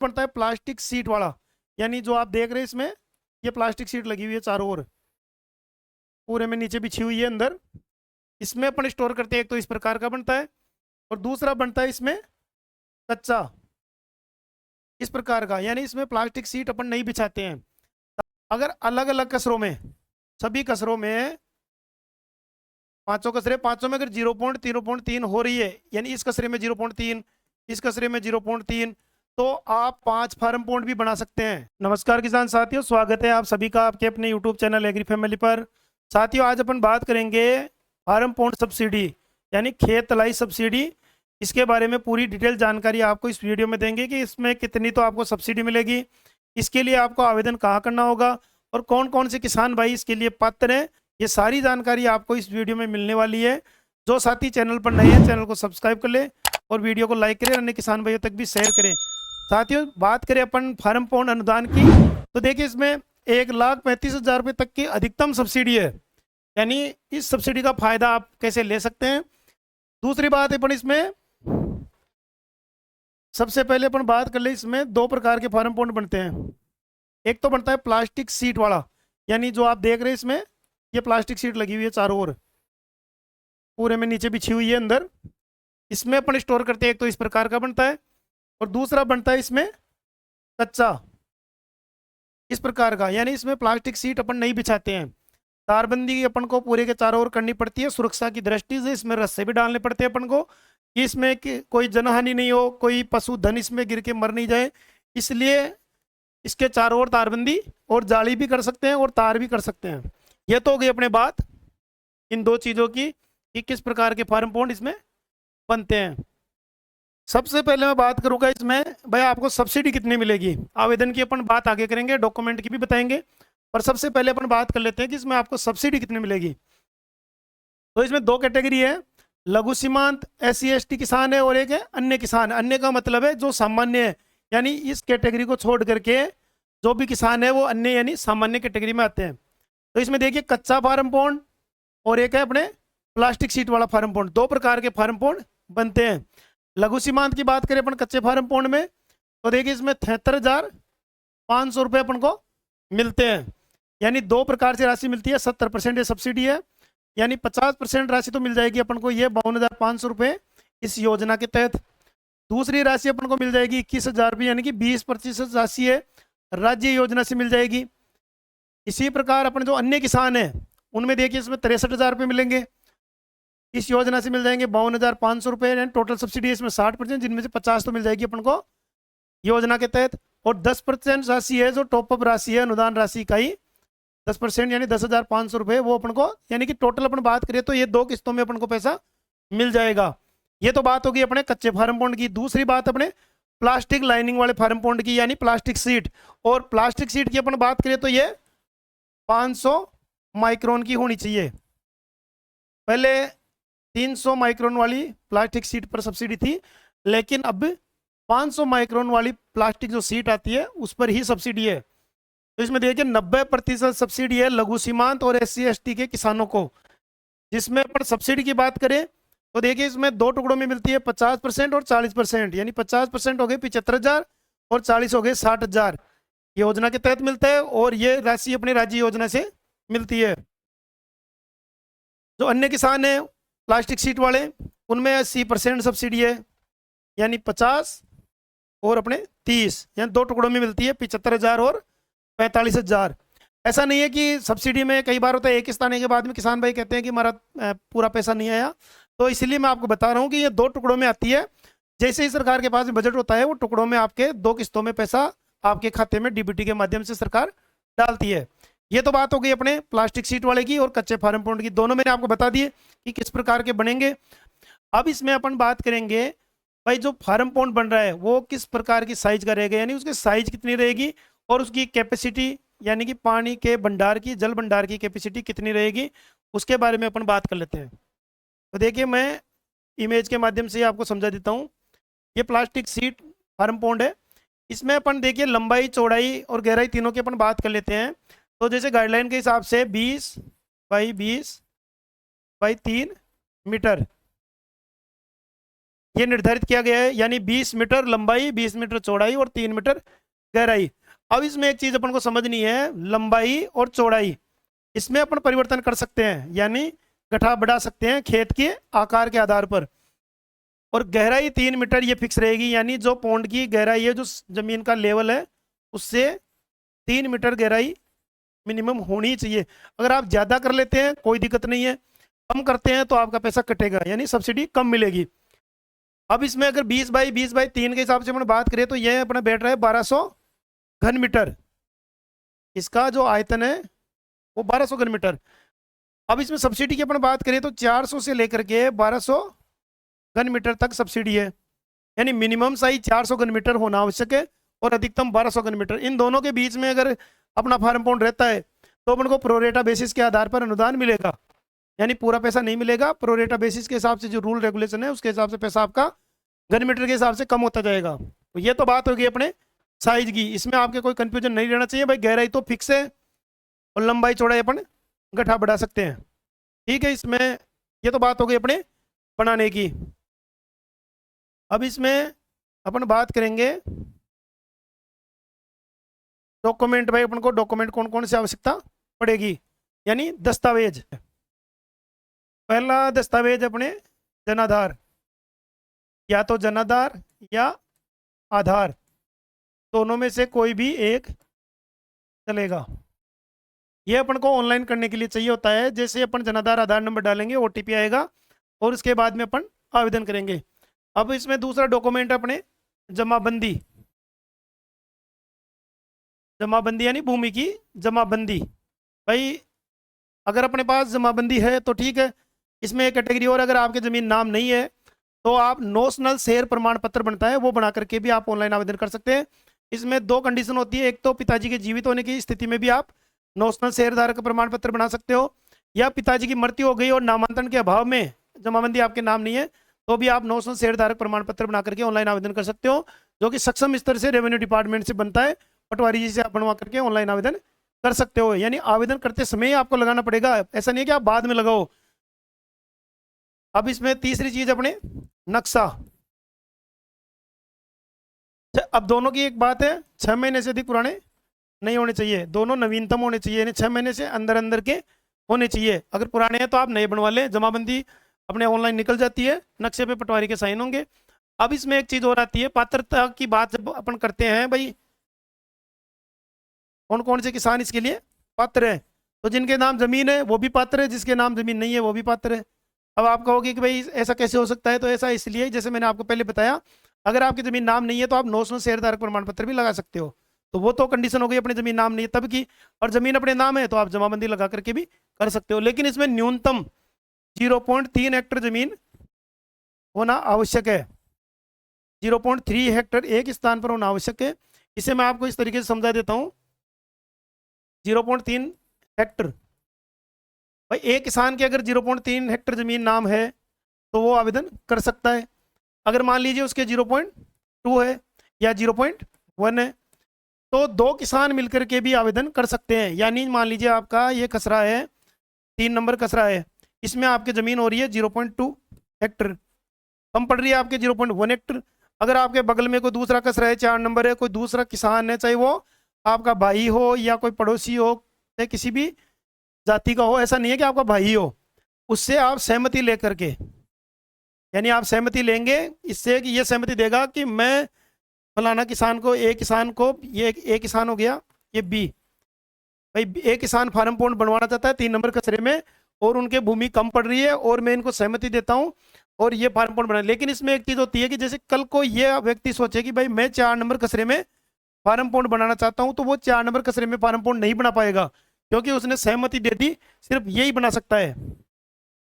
बनता है plastic sheet वाला, यानी जो आप देख रहे हैं इसमें ये प्लास्टिक सीट लगी हुई है चारों ओर, पूरे में नीचे बिछी हुई है अंदर। इसमें अपन स्टोर करते हैं, एक तो इस प्रकार का बनता है और दूसरा बनता है इसमें कच्चा, इस प्रकार का, यानी इसमें प्लास्टिक सीट अपन नहीं बिछाते हैं। अगर अलग अलग कसरों में, सभी कसरों में पांचों कसरे, पांचों में अगर 0.3 हो रही है, यानी इस कसरे में 0.3, इस कसरे में 0.3, तो आप 5 फार्म पॉन्ड भी बना सकते हैं। नमस्कार किसान साथियों, स्वागत है आप सभी का आपके अपने यूट्यूब चैनल एग्री फैमिली पर। साथियों, आज अपन बात करेंगे फार्म पॉन्ड सब्सिडी, यानी खेत तलाई सब्सिडी। इसके बारे में पूरी डिटेल जानकारी आपको इस वीडियो में देंगे कि इसमें कितनी तो आपको सब्सिडी मिलेगी, इसके लिए आपको आवेदन कहाँ करना होगा और कौन कौन से किसान भाई इसके लिए पात्र हैं। ये सारी जानकारी आपको इस वीडियो में मिलने वाली है। जो साथी चैनल पर नए हैं, चैनल को सब्सक्राइब कर ले और वीडियो को लाइक करें, अन्य किसान भाइयों तक भी शेयर करें। साथियों, बात करें अपन फार्म पॉन्ड अनुदान की, तो देखिए इसमें 1,35,000 रुपये तक की अधिकतम सब्सिडी है, यानी इस सब्सिडी का फायदा आप कैसे ले सकते हैं। दूसरी बात अपन इसमें सबसे पहले अपन बात कर ले, इसमें 2 प्रकार के फार्म पॉन्ड बनते हैं। एक तो बनता है प्लास्टिक सीट वाला, यानी जो आप देख रहे हैं इसमें ये प्लास्टिक सीट लगी हुई है चारों ओर, पूरे में नीचे बिछी हुई है अंदर। इसमें अपन स्टोर करते हैं, एक तो इस प्रकार का बनता है और दूसरा बनता है इसमें कच्चा, इस प्रकार का, यानी इसमें प्लास्टिक सीट अपन नहीं बिछाते हैं। तारबंदी अपन को पूरे के चारों ओर करनी पड़ती है सुरक्षा की दृष्टि से। इसमें रस्से भी डालने पड़ते हैं अपन को कि इसमें कोई जनहानि नहीं हो, कोई पशुधन इसमें गिर के मर नहीं जाए, इसलिए इसके चारों ओर तारबंदी और जाली भी कर सकते हैं और तार भी कर सकते हैं। ये तो हो गई अपने बात इन 2 चीज़ों की कि किस प्रकार के फार्म पॉन्ड इसमें बनते हैं। सबसे पहले मैं बात करूंगा इसमें भाई आपको सब्सिडी कितनी मिलेगी। आवेदन की अपन बात आगे करेंगे, डॉक्यूमेंट की भी बताएंगे, पर सबसे पहले अपन बात कर लेते हैं कि इसमें आपको सब्सिडी कितनी मिलेगी। तो इसमें 2 कैटेगरी है, लघु सीमांत SC/ST किसान है और एक है अन्य किसान। अन्य का मतलब है जो सामान्य है, यानी इस कैटेगरी को छोड़ करके जो भी किसान है वो अन्य यानी सामान्य कैटेगरी में आते हैं। तो इसमें देखिए कच्चा फार्म पॉन्ड और एक है अपने प्लास्टिक सीट वाला फार्म पॉन्ड, 2 प्रकार के फार्म पॉन्ड बनते हैं। लघु सीमांत की बात करें अपन कच्चे फार्म पॉन्ड में, तो देखिए इसमें 73,500 रुपये अपन को मिलते हैं, यानी 2 प्रकार से राशि मिलती है। 70% ये सब्सिडी है, यानी 50% राशि तो मिल जाएगी अपन को, ये 52,500 रुपये इस योजना के तहत। दूसरी राशि अपन को मिल जाएगी 21,000 रुपये, यानी कि 20% राशि है राज्य योजना से मिल जाएगी। इसी प्रकार अपन जो अन्य किसान हैं उनमें देखिए इसमें 63,000 रुपये मिलेंगे, इस योजना से मिल जाएंगे 52,500 रुपये, यानी टोटल सब्सिडी इसमें 60%, जिनमें से 50 तो मिल जाएगी अपन को योजना के तहत। और 10% राशि है जो टॉपअप राशि है अनुदान राशि का ही 10%, यानी 10,500 रुपये, वो अपन को, यानी कि टोटल अपन बात करें तो ये 2 किस्तों में अपन को पैसा मिल जाएगा। ये तो बात होगी अपने कच्चे फार्म पॉन्ड की। दूसरी बात अपने प्लास्टिक लाइनिंग वाले फार्म पॉन्ड की, यानी प्लास्टिक सीट। और प्लास्टिक सीट की अपन बात करें तो ये 500 माइक्रोन की होनी चाहिए। पहले 300 माइक्रोन वाली प्लास्टिक सीट पर सब्सिडी थी, लेकिन अब 500 माइक्रोन वाली प्लास्टिक जो सीट आती है उस पर ही सब्सिडी है। तो इसमें देखिए 90% सब्सिडी है लघु सीमांत और SC/ST के किसानों को। जिसमें अपन सब्सिडी की बात करें तो देखिए इसमें 2 टुकड़ों में मिलती है, 50% और 40%, यानी 50% हो गए 75,000 और 40 हो गए 60,000, योजना के तहत मिलता है और ये राशि अपनी राज्य योजना से मिलती है। जो अन्य किसान हैं प्लास्टिक सीट वाले, उनमें 80% सब्सिडी है, यानी 50 और अपने 30, यानी 2 टुकड़ों में मिलती है, 75,000 और 45,000। ऐसा नहीं है कि सब्सिडी में कई बार होता है एक किस्त आने के बाद में किसान भाई कहते हैं कि हमारा पूरा पैसा नहीं आया, तो इसलिए मैं आपको बता रहा हूँ कि ये 2 टुकड़ों में आती है। जैसे ही सरकार के पास में बजट होता है वो टुकड़ों में आपके 2 किस्तों में पैसा आपके खाते में DBT के माध्यम से सरकार डालती है। ये तो बात हो गई अपने प्लास्टिक सीट वाले की और कच्चे फार्म पॉन्ड की, दोनों मैंने आपको बता दिए कि किस प्रकार के बनेंगे। अब इसमें अपन बात करेंगे भाई जो फार्म पॉन्ड बन रहा है वो किस प्रकार की साइज का रहेगा, यानी उसकी साइज कितनी रहेगी और उसकी कैपेसिटी, यानी कि पानी के भंडार की, जल भंडार की कैपेसिटी कितनी रहेगी, उसके बारे में अपन बात कर लेते हैं। तो देखिए मैं इमेज के माध्यम से आपको समझा देता हूँ। ये प्लास्टिक सीट फार्म पॉन्ड है, इसमें अपन देखिए लंबाई, चौड़ाई और गहराई तीनों की अपन बात कर लेते हैं। तो जैसे गाइडलाइन के हिसाब से 20 बाई 20 बाई 3 मीटर, ये निर्धारित किया गया है, यानी 20 मीटर लंबाई, 20 मीटर चौड़ाई और 3 मीटर गहराई। अब इसमें एक चीज अपन को समझनी है, लंबाई और चौड़ाई इसमें अपन परिवर्तन कर सकते हैं, यानी गड्ढा बढ़ा सकते हैं खेत के आकार के आधार पर। और गहराई 3 मीटर ये फिक्स रहेगी, यानी जो पौंड की गहराई है, जो जमीन का लेवल है, उससे 3 मीटर गहराई मिनिमम होनी चाहिए। अगर आप ज़्यादा कर लेते हैं कोई दिक्कत नहीं है, कम करते हैं तो आपका पैसा कटेगा, यानी सब्सिडी कम मिलेगी। अब इसमें अगर 20 बाई 3 के हिसाब से अपन बात करें तो यह अपना बैठ रहा है 1200 घन मीटर। इसका जो आयतन है वो 1200 घन मीटर। अब इसमें सब्सिडी की अपन बात करें तो 400 से लेकर के 1200 घन मीटर तक सब्सिडी है, यानी मिनिमम साइज 400 घन मीटर होना आवश्यक है और अधिकतम 1200 घन मीटर। इन दोनों के बीच में अगर अपना फार्म पॉन्ड रहता है तो अपन को प्रोरेटा बेसिस के आधार पर अनुदान मिलेगा, यानी पूरा पैसा नहीं मिलेगा। प्रोरेटा बेसिस के हिसाब से जो रूल रेगुलेशन है उसके हिसाब से पैसा आपका घन मीटर के हिसाब से कम होता जाएगा। तो ये तो बात होगी अपने साइज की, इसमें आपके कोई कंफ्यूजन नहीं रहना चाहिए भाई। गहराई तो फिक्स है और लंबाई चौड़ाई अपन गड्ढा बढ़ा सकते हैं, ठीक है। इसमें ये तो बात हो गई अपने बनाने की। अब इसमें अपन बात करेंगे डॉक्यूमेंट। भाई अपन को डॉक्यूमेंट कौन कौन सी आवश्यकता पड़ेगी, यानी दस्तावेज। पहला दस्तावेज अपने जनाधार, या तो जनाधार या आधार, दोनों में से कोई भी एक चलेगा। ये अपन को ऑनलाइन करने के लिए चाहिए होता है। जैसे अपन जनाधार आधार नंबर डालेंगे OTP आएगा और उसके बाद में अपन आवेदन करेंगे। अब इसमें दूसरा डॉक्यूमेंट अपने जमाबंदी। जमाबंदी यानी भूमि की जमाबंदी। भाई अगर अपने पास जमाबंदी है तो ठीक है। इसमें एक कैटेगरी और, अगर आपके ज़मीन नाम नहीं है तो आप नोशनल शेयर प्रमाण पत्र बनता है, वो बना करके भी आप ऑनलाइन आवेदन कर सकते हैं। इसमें 2 कंडीशन होती है, एक तो पिताजी के जीवित होने की स्थिति में भी आप नोशनल शेयर धारक प्रमाण पत्र बना सकते हो, या पिताजी की मृत्यु हो गई और नामांतरण के अभाव में जमाबंदी आपके नाम नहीं है तो भी आप नोशनल शेयर धारक प्रमाण पत्र बना करके ऑनलाइन आवेदन कर सकते हो, जो कि सक्षम स्तर से रेवेन्यू डिपार्टमेंट से बनता है। पटवारी जी से आप बनवा करके ऑनलाइन आवेदन कर सकते हो, यानी आवेदन करते समय ही आपको लगाना पड़ेगा, ऐसा नहीं है कि आप बाद में लगाओ। अब इसमें तीसरी चीज अपने नक्शा। अब दोनों की एक बात है, 6 महीने से अधिक पुराने नहीं होने चाहिए, दोनों नवीनतम होने चाहिए, यानी 6 महीने से अंदर अंदर के होने चाहिए। अगर पुराने हैं तो आप नए बनवा लें, जमाबंदी अपने ऑनलाइन निकल जाती है, नक्शे पे पटवारी के साइन होंगे। अब इसमें एक चीज और आती है, पात्रता की बात जब अपन करते हैं भाई, कौन कौन से किसान इसके लिए पात्र है, तो जिनके नाम जमीन है वो भी पात्र है, जिसके नाम जमीन नहीं है वो भी पात्र है। अब आप कहोगे कि भाई ऐसा कैसे हो सकता है, तो ऐसा इसलिए जैसे मैंने आपको पहले बताया, अगर आपकी जमीन नाम नहीं है तो आप नोशनल शेयरधारक प्रमाण पत्र भी लगा सकते हो। तो वो तो कंडीशन हो गई अपनी जमीन नाम नहीं है तब की, और जमीन अपने नाम है तो आप जमाबंदी लगा करके भी कर सकते हो। लेकिन इसमें न्यूनतम 0.3 हेक्टर जमीन होना आवश्यक है, 0.3 हेक्टर एक स्थान पर होना आवश्यक है। इसे मैं आपको इस तरीके से समझा देता हूँ। 0.3 हेक्टर, भाई एक किसान के अगर 0.3 हेक्टर जमीन नाम है तो वो आवेदन कर सकता है। अगर मान लीजिए उसके 0.2 है या 0.1 है तो 2 किसान मिलकर के भी आवेदन कर सकते हैं। यानी मान लीजिए आपका ये कचरा है, 3 नंबर कचरा है, इसमें आपकी ज़मीन हो रही है 0.2 हेक्टर, कम पड़ रही है आपके 0.1 हेक्टर। अगर आपके बगल में कोई दूसरा कचरा है, 4 नंबर है, कोई दूसरा किसान है, चाहे वो आपका भाई हो या कोई पड़ोसी हो, चाहे किसी भी जाति का हो, ऐसा नहीं है कि आपका भाई हो, उससे आप सहमति लेकर के, यानी आप सहमति लेंगे इससे कि ये सहमति देगा कि मैं फलाना किसान को, ए किसान को, ये ए किसान हो गया, ये बी, भाई ए किसान फार्म पॉन्ड बनवाना चाहता है 3 नंबर कचरे में और उनके भूमि कम पड़ रही है और मैं इनको सहमति देता हूँ और ये फार्म पॉन्ड बना। लेकिन इसमें एक चीज़ होती है कि जैसे कल को ये व्यक्ति सोचे कि भाई मैं 4 नंबर कचरे में फार्म पॉन्ड बनाना चाहता हूँ, तो वो 4 नंबर कचरे में फार्म पॉन्ड नहीं बना पाएगा क्योंकि उसने सहमति दे दी, सिर्फ यही बना सकता है।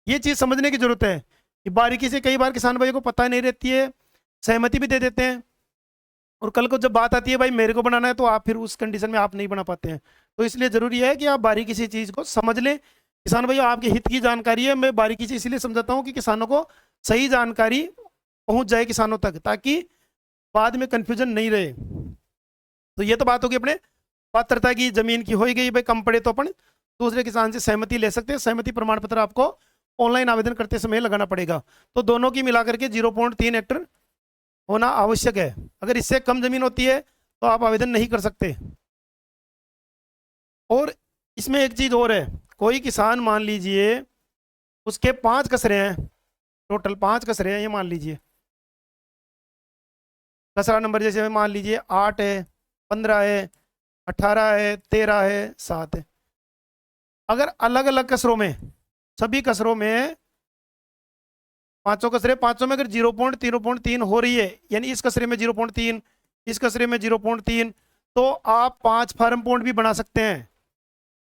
ये चीज़ समझने की जरूरत है कि बारीकी से कई बार किसान भाई को पता नहीं रहती है, सहमति भी दे देते हैं और कल को जब बात आती है भाई मेरे को बनाना है तो आप फिर उस कंडीशन में आप नहीं बना पाते हैं। तो इसलिए ज़रूरी है कि आप बारीकी से चीज़ को समझ लें। किसान भाई आपके हित की जानकारी है, मैं बारीकी से इसलिए समझाता हूँ कि किसानों को सही जानकारी पहुँच जाए किसानों तक, ताकि बाद में कन्फ्यूजन नहीं रहे। तो ये तो बात होगी अपने पात्रता की, जमीन की हो ही गई। भाई कम पड़े तो अपन दूसरे किसान से सहमति ले सकते हैं, सहमति प्रमाण पत्र आपको ऑनलाइन आवेदन करते समय लगाना पड़ेगा। तो दोनों की मिलाकर के 0.3 हेक्टर होना आवश्यक है। अगर इससे कम जमीन होती है तो आप आवेदन नहीं कर सकते। और इसमें एक चीज़ और है, कोई किसान मान लीजिए उसके 5 कचरे हैं, टोटल 5 कचरे हैं, ये मान लीजिए कचरा नंबर जैसे मान लीजिए 8 है, 15 है, 18 है, 13 है, 7 है। अगर अलग अलग कचरों में, सभी कचरों में पांचों कचरे, पांचों में अगर 0.3 हो रही है, यानी इस कचरे में 0.3, इस कचरे में 0.3, तो आप 5 फार्म पॉइंट भी बना सकते हैं।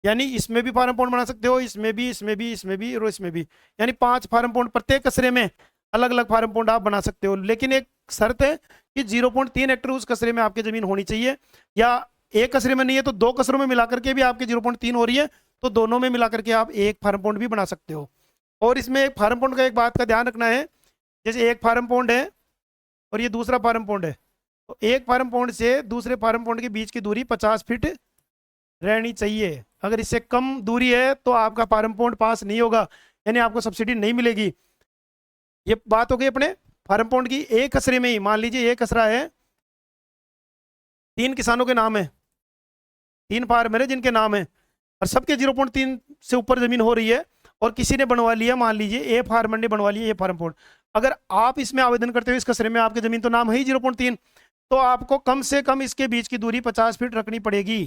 यानी इसमें भी फार्म पॉइंट बना सकते हो, इसमें भी, इसमें भी, इसमें भी और इसमें भी, यानी 5 फार्म पॉइंट प्रत्येक कचरे में अलग अलग फार्म पॉइंट आप बना सकते हो। लेकिन एक शर्त है कि 0.3 हेक्टर उस कचरे में आपकी जमीन होनी चाहिए, या एक कचरे में नहीं है तो 2 कचरों में मिलाकर के भी आपके 0.3 हो रही है, तो दोनों में मिलाकर के आप एक फार्म पॉइंट भी बना सकते हो। और इसमें एक फार्म पॉइंट का एक बात का ध्यान रखना है, जैसे एक फार्म पॉइंट है और ये दूसरा फार्म पॉइंट है, तो एक फार्म पॉइंट से दूसरे फार्म पॉइंट के बीच की दूरी 50 फीट रहनी चाहिए। अगर इससे कम दूरी है तो आपका फार्म पॉइंट पास नहीं होगा, यानी आपको सब्सिडी नहीं मिलेगी। ये बात हो गई अपने फार्म पॉइंट की। एक कचरे में ही मान लीजिए एक कचरा है, 3 किसानों के नाम है, 3 फार्मर है जिनके नाम है, और सबके 0.3 से ऊपर जमीन हो रही है, और किसी ने बनवा लिया, मान लीजिए ए फार्मर ने बनवा लिया ये फार्म पॉइंट। अगर आप इसमें आवेदन करते हो, इस कचरे में आपकी जमीन तो नाम है ही 0.3, तो आपको कम से कम इसके बीच की दूरी 50 फीट रखनी पड़ेगी।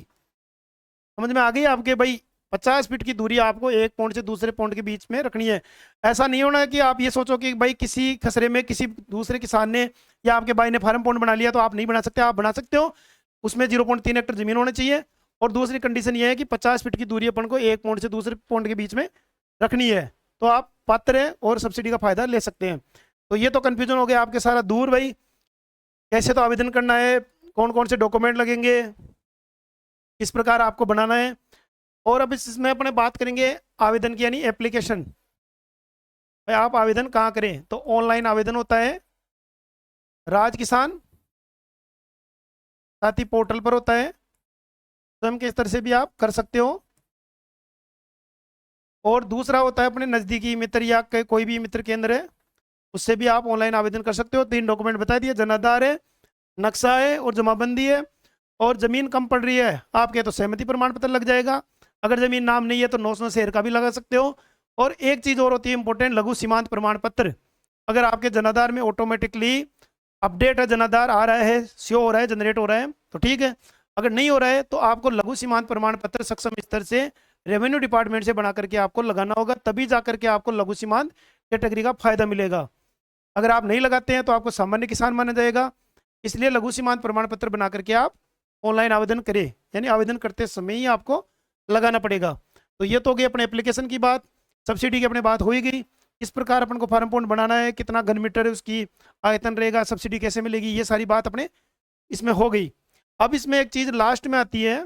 समझ में आ गई आपके भाई? 50 फीट की दूरी आपको एक पॉइंट से दूसरे पॉइंट के बीच में रखनी है। ऐसा नहीं होना है कि आप ये सोचो कि भाई किसी खसरे में किसी दूसरे किसान ने या आपके भाई ने फार्म पॉइंट बना लिया तो आप नहीं बना सकते। आप बना सकते हो, उसमें 0.3 हेक्टर जमीन होनी चाहिए, और दूसरी कंडीशन ये है कि 50 फीट की दूरी अपन को एक पॉइंट से दूसरे पॉइंट के बीच में रखनी है, तो आप पात्र हैं और सब्सिडी का फायदा ले सकते हैं। तो ये तो कन्फ्यूजन हो गया आपके सारा दूर भाई, कैसे तो आवेदन करना है, कौन कौन से डॉक्यूमेंट लगेंगे, किस प्रकार आपको बनाना है। और अब इसमें अपने बात करेंगे आवेदन की, यानी एप्लीकेशन। भाई आप आवेदन कहाँ करें? तो ऑनलाइन आवेदन होता है राज किसान, साथ ही पोर्टल पर होता है, स्वयं के स्तर से भी आप कर सकते हो। और दूसरा होता है अपने नज़दीकी मित्र या कोई भी मित्र केंद्र है, उससे भी आप ऑनलाइन आवेदन कर सकते हो। 3 डॉक्यूमेंट बता दिए, जनाधार है, नक्शा है और जमाबंदी है। और ज़मीन कम पड़ रही है आपके तो सहमति प्रमाण पत्र लग जाएगा। अगर ज़मीन नाम नहीं है तो 900 शेयर का भी लगा सकते हो। और एक चीज़ और होती है इंपॉर्टेंट, लघु सीमांत प्रमाण पत्र। अगर आपके जनाधार में ऑटोमेटिकली अपडेट है, जनाधार आ रहा है, शो हो रहा है, जनरेट हो रहा है, तो ठीक है। अगर नहीं हो रहा है तो आपको लघु सीमांत प्रमाण पत्र सक्षम स्तर से रेवेन्यू डिपार्टमेंट से बना करके आपको लगाना होगा, तभी जा करके आपको लघु सीमांत कैटेगरी का फायदा मिलेगा। अगर आप नहीं लगाते हैं तो आपको सामान्य किसान माना जाएगा। इसलिए लघु सीमांत प्रमाण पत्र बना करके आप ऑनलाइन आवेदन करें, यानी आवेदन करते समय ही आपको लगाना पड़ेगा। तो ये तो हो गई अपने एप्लीकेशन की बात, सब्सिडी की अपने बात हो ही गई। इस प्रकार अपन को फार्म पॉइंट बनाना है, कितना घन मीटर उसकी आयतन रहेगा, सब्सिडी कैसे मिलेगी, ये सारी बात अपने इसमें हो गई। अब इसमें एक चीज़ लास्ट में आती है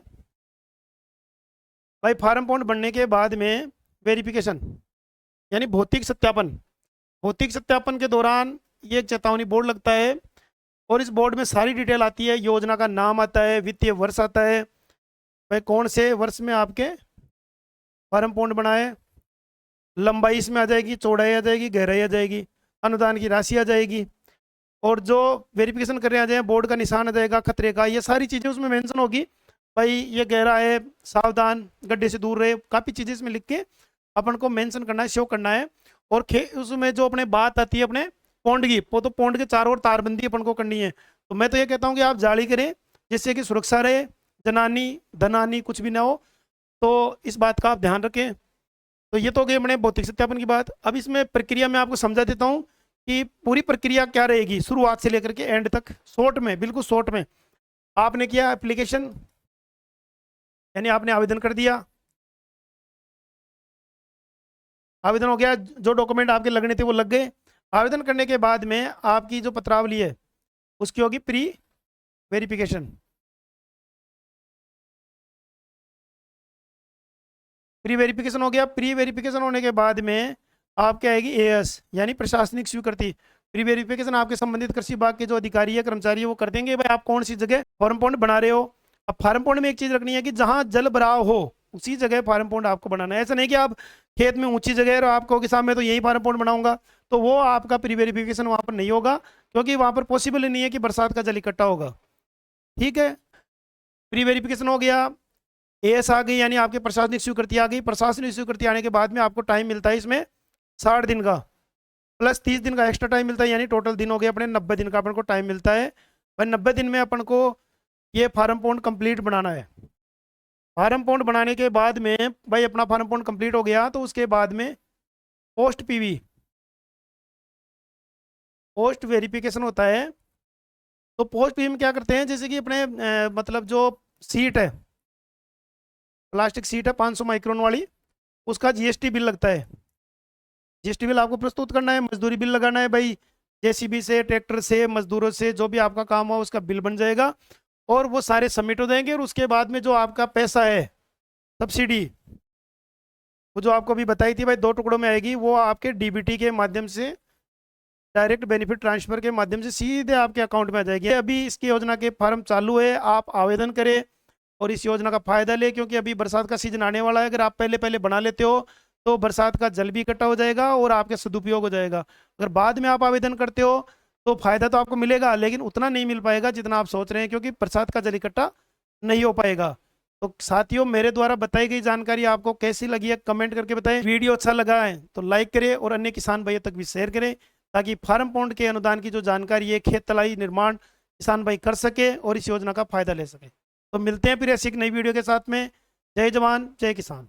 भाई, फार्म पॉइंट बनने के बाद में वेरिफिकेशन, यानी भौतिक सत्यापन। भौतिक सत्यापन के दौरान ये एक चेतावनी बोर्ड लगता है, और इस बोर्ड में सारी डिटेल आती है, योजना का नाम आता है, वित्तीय वर्ष आता है, भाई कौन से वर्ष में आपके फार्म पॉइंट बनाए, लंबाई इसमें आ जाएगी, चौड़ाई आ जाएगी, गहराई आ जाएगी, अनुदान की राशि आ जाएगी, और जो वेरिफिकेशन करने आ जाए बोर्ड का निशान आ जाएगा खतरे का, ये सारी चीज़ें उसमें मेंशन होगी। भाई ये गहरा है, सावधान, गड्ढे से दूर रहे, काफ़ी चीज़ें इसमें लिख के अपन को मेंशन करना है, शो करना है। और उसमें जो अपने बात आती है अपने पॉइंट की, वो तो पॉइंट के चारों ओर तारबंदी अपन को करनी है। तो मैं तो ये कहता हूँ कि आप जाली करें, जिससे कि सुरक्षा रहे, जनानी धनानी कुछ भी ना हो, तो इस बात का आप ध्यान रखें। तो ये तो गई अपने भौतिक सत्यापन की बात। अब इसमें प्रक्रिया में आपको समझा देता हूँ कि पूरी प्रक्रिया क्या रहेगी, शुरुआत से लेकर के एंड तक, शॉर्ट में, बिल्कुल शॉर्ट में। आपने किया एप्लीकेशन, यानी आपने आवेदन कर दिया, आवेदन हो गया, जो डॉक्यूमेंट आपके लगने थे वो लग गए। आवेदन करने के बाद में आपकी जो पत्रावली है उसकी होगी प्री वेरिफिकेशन। प्री वेरिफिकेशन हो गया। प्री वेरिफिकेशन होने के बाद में आपके आएगी एएस, यानी प्रशासनिक स्वीकृति। प्री वेरिफिकेशन आपके संबंधित कृषि विभाग के जो अधिकारी है, कर्मचारी है, वो कर देंगे भाई आप कौन सी जगह फार्म पॉइंट बना रहे हो। अब फार्म पॉइंट में एक चीज रखनी है कि जहां जल भराव हो, उसी जगह फार्म पॉन्ड आपको बनाना है। ऐसा नहीं कि आप खेत में ऊंची जगह है और आप कहो कि साहब मैं तो यही फार्म पॉन्ड बनाऊंगा, तो वो आपका प्री वेरिफिकेशन वहाँ पर नहीं होगा, क्योंकि वहाँ पर पॉसिबल ही नहीं है कि बरसात का जल इकट्ठा होगा। ठीक है, प्री वेरिफिकेशन हो गया, एएस आ गई यानी आपके प्रशासनिक स्वीकृति आ गई। प्रशासनिक स्वीकृति आने के बाद में आपको टाइम मिलता है इसमें 60 दिन का, प्लस 30 दिन का एक्स्ट्रा टाइम मिलता है, यानी टोटल दिन हो गए अपने 90 दिन का अपन को टाइम मिलता है। भाई 90 दिन में अपन को ये फार्म पॉन्ड कंप्लीट बनाना है। फार्म पॉन्ड बनाने के बाद में भाई अपना फार्म पॉन्ड कंप्लीट हो गया, तो उसके बाद में पोस्ट पीवी, पोस्ट वेरिफिकेशन होता है। तो पोस्ट पीवी में क्या करते हैं, जैसे कि अपने मतलब जो सीट है, प्लास्टिक सीट है 500 माइक्रोन वाली, उसका जीएसटी बिल लगता है। जीएसटी बिल आपको प्रस्तुत करना है, मजदूरी बिल लगाना है भाई, जेसीबी से, ट्रैक्टर से, मजदूरों से, जो भी आपका काम हो उसका बिल बन जाएगा, और वो सारे सबमिट हो जाएंगे। और उसके बाद में जो आपका पैसा है सब्सिडी, वो जो आपको अभी बताई थी भाई 2 टुकड़ों में आएगी, वो आपके डीबीटी के माध्यम से, डायरेक्ट बेनिफिट ट्रांसफर के माध्यम से सीधे आपके अकाउंट में आ जाएगी। अभी इसकी योजना के फॉर्म चालू है, आप आवेदन करें और इस योजना का फायदा ले, क्योंकि अभी बरसात का सीजन आने वाला है। अगर आप पहले पहले बना लेते हो तो बरसात का जल भी इकट्ठा हो जाएगा और आपके सदुपयोग हो जाएगा। अगर बाद में आप आवेदन करते हो तो फायदा तो आपको मिलेगा, लेकिन उतना नहीं मिल पाएगा जितना आप सोच रहे हैं, क्योंकि बरसात का जल इकट्ठा नहीं हो पाएगा। तो साथियों, मेरे द्वारा बताई गई जानकारी आपको कैसी लगी है कमेंट करके बताएं। वीडियो अच्छा लगा है तो लाइक करें और अन्य किसान भाइयों तक भी शेयर करें, ताकि फार्म पॉन्ड के अनुदान की जो जानकारी है, खेत तलाई निर्माण किसान भाई कर सके और इस योजना का फायदा ले सके। तो मिलते हैं फिर ऐसी एक नई वीडियो के साथ में। जय जवान जय किसान।